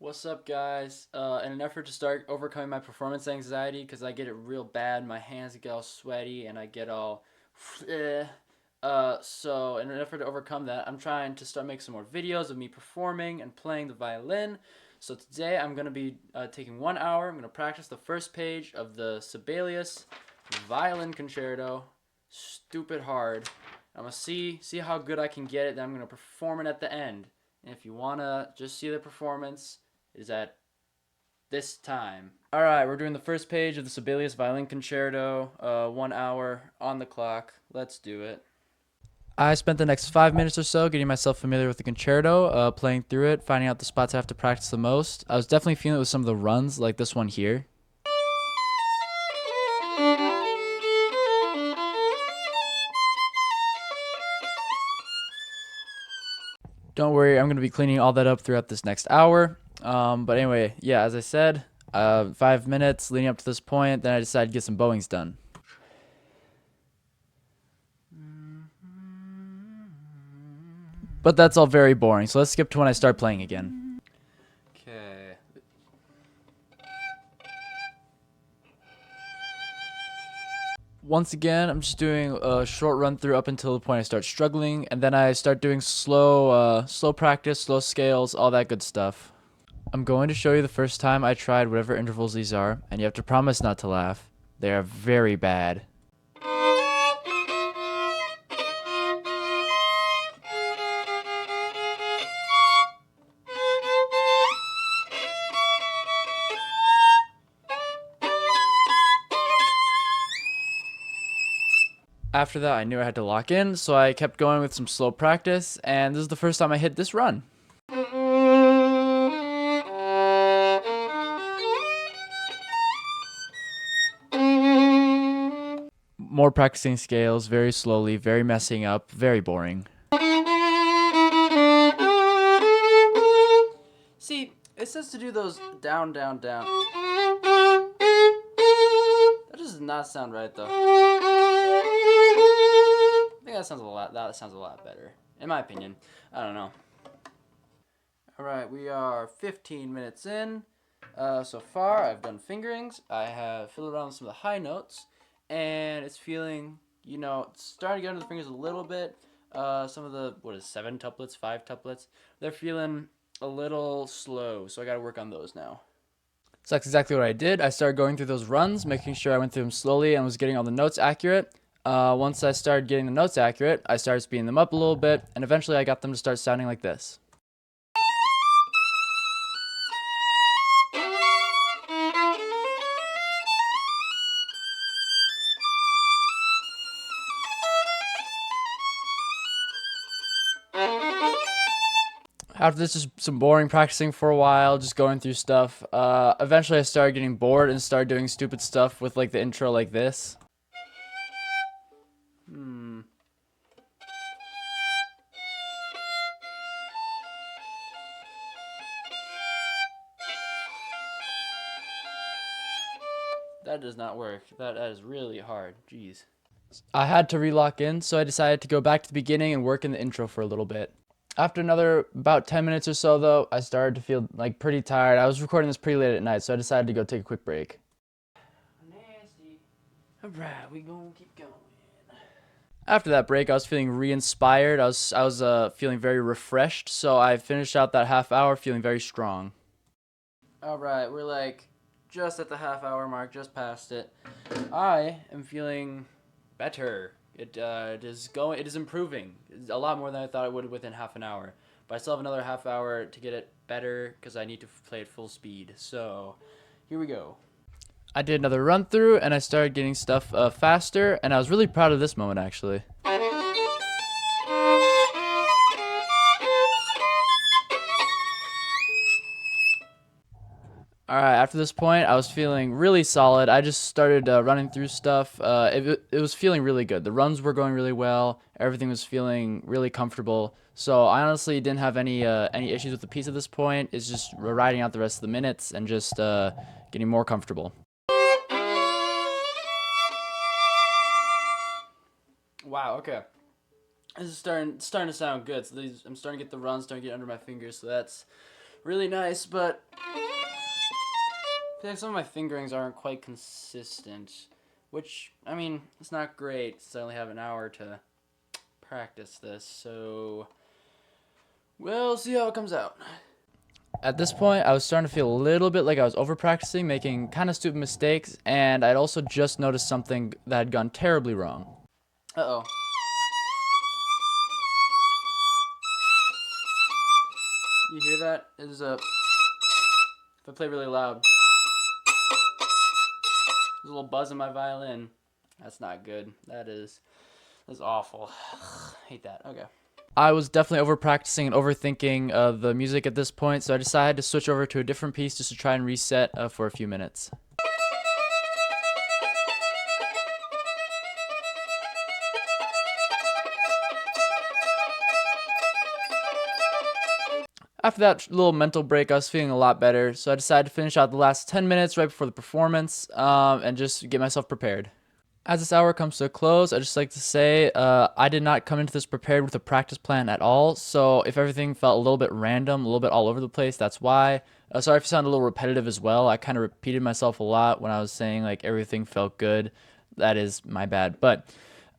What's up, guys? In an effort to start overcoming my performance anxiety, because I get it real bad, my hands get all sweaty and I get all. So in an effort to overcome that, I'm trying to start making some more videos of me performing and playing the violin. So today I'm gonna be taking 1 hour. I'm gonna practice the first page of the Sibelius Violin Concerto. Stupid hard. I'm gonna see how good I can get it. Then I'm gonna perform it at the end. And if you wanna just see the performance, is at this time. All right, we're doing the first page of the Sibelius Violin Concerto. 1 hour on the clock. Let's do it. I spent the next 5 minutes or so getting myself familiar with the concerto, playing through it, finding out the spots I have to practice the most. I was definitely feeling it with some of the runs, like this one here. Don't worry, I'm going to be cleaning all that up throughout this next hour. But anyway, yeah, as I said, 5 minutes leading up to this point, then I decided to get some bowings done. But that's all very boring, so let's skip to when I start playing again. Okay. Once again, I'm just doing a short run through up until the point I start struggling, and then I start doing slow practice, slow scales, all that good stuff. I'm going to show you the first time I tried whatever intervals these are, and you have to promise not to laugh. They are very bad. After that, I knew I had to lock in, so I kept going with some slow practice, and this is the first time I hit this run. More practicing scales, very slowly, very messing up, very boring. See, it says to do those down, down, down. That does not sound right, though. I think that sounds a lot better, in my opinion. I don't know. All right, we are 15 minutes in. So far, I've done fingerings. I have fiddled around with some of the high notes, and it's feeling, it's starting to get under the fingers a little bit. Some of the 7 tuplets, 5 tuplets, they're feeling a little slow, so I got to work on those now. So that's exactly what I did. I started going through those runs, making sure I went through them slowly and was getting all the notes accurate. Once I started getting the notes accurate, I started speeding them up a little bit, and eventually I got them to start sounding like this. After this, just some boring practicing for a while, just going through stuff. Eventually I started getting bored and started doing stupid stuff with like the intro like this. That does not work. That is really hard. Jeez. I had to relock in, so I decided to go back to the beginning and work in the intro for a little bit. After another about 10 minutes or so, though, I started to feel like pretty tired. I was recording this pretty late at night, so I decided to go take a quick break. Nasty. Alright, we gonna keep going. After that break, I was feeling re-inspired. I was feeling very refreshed, so I finished out that half hour feeling very strong. Alright, we're like just at the half-hour mark, just past it. I am feeling better. It is improving. It's a lot more than I thought it would within half an hour. But I still have another half hour to get it better because I need to play at full speed. So here we go. I did another run through and I started getting stuff faster, and I was really proud of this moment actually. Alright, after this point, I was feeling really solid. I just started running through stuff. It was feeling really good. The runs were going really well. Everything was feeling really comfortable. So I honestly didn't have any issues with the piece at this point. It's just riding out the rest of the minutes and just getting more comfortable. Wow, okay. This is starting to sound good. So I'm starting to get the runs, starting to get under my fingers. So that's really nice, but feel like some of my fingerings aren't quite consistent, which, I mean, it's not great since I only have an hour to practice this, so we'll see how it comes out. At this point, I was starting to feel a little bit like I was over practicing, making kind of stupid mistakes, and I'd also just noticed something that had gone terribly wrong. Uh-oh. You hear that? If I play really loud, there's a little buzz in my violin. That's not good. That's awful. Hate that. Okay. I was definitely over practicing and overthinking the music at this point, so I decided to switch over to a different piece just to try and reset for a few minutes. After that little mental break, I was feeling a lot better, so I decided to finish out the last 10 minutes right before the performance and just get myself prepared. As this hour comes to a close, I'd just like to say I did not come into this prepared with a practice plan at all, so if everything felt a little bit random, a little bit all over the place, that's why. Sorry if it sounded a little repetitive as well. I kind of repeated myself a lot when I was saying like everything felt good. That is my bad. But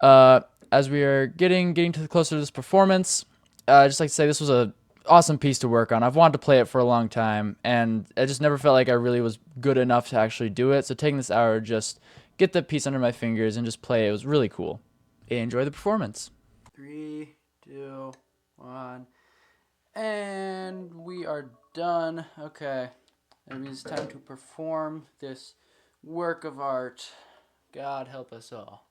as we are getting closer to this performance, I'd just like to say this was a awesome piece to work on. I've wanted to play it for a long time, and I just never felt like I really was good enough to actually do it. So taking this hour just get the piece under my fingers and just play it was really cool. Enjoy the performance. 3, 2, 1, and we are done. Okay, that means it's time to perform this work of art. God help us all.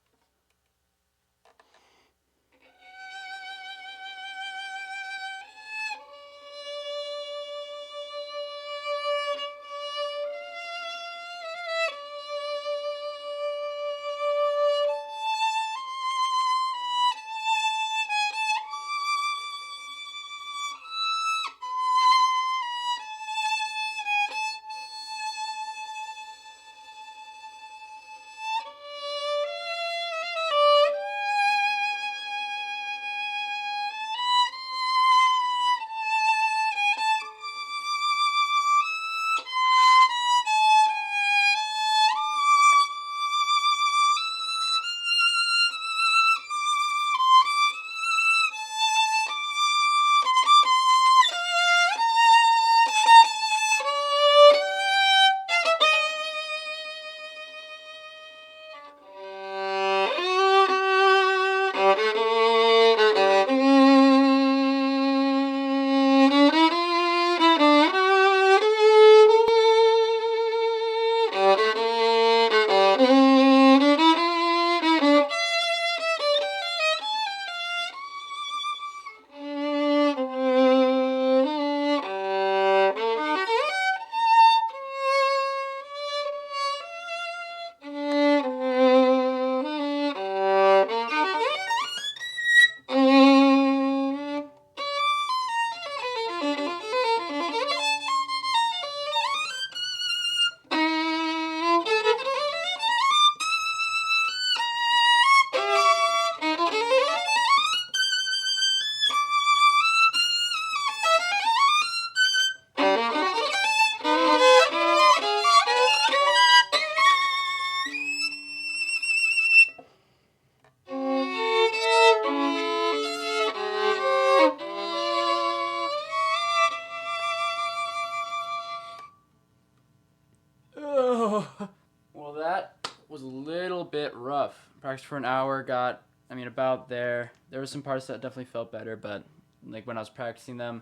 Well, that was a little bit rough. Practiced for an hour, about there. There were some parts that definitely felt better, but like when I was practicing them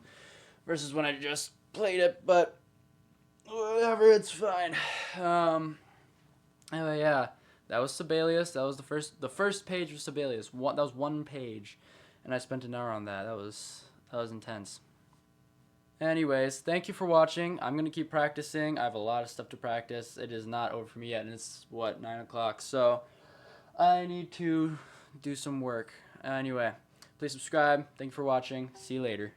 versus when I just played it, but whatever, it's fine. Anyway, yeah, that was Sibelius. That was the first page of Sibelius. That was one page, and I spent an hour on that. That was intense. Anyways, thank you for watching. I'm going to keep practicing. I have a lot of stuff to practice. It is not over for me yet, and it's, 9 o'clock. So I need to do some work. Anyway, please subscribe. Thank you for watching. See you later.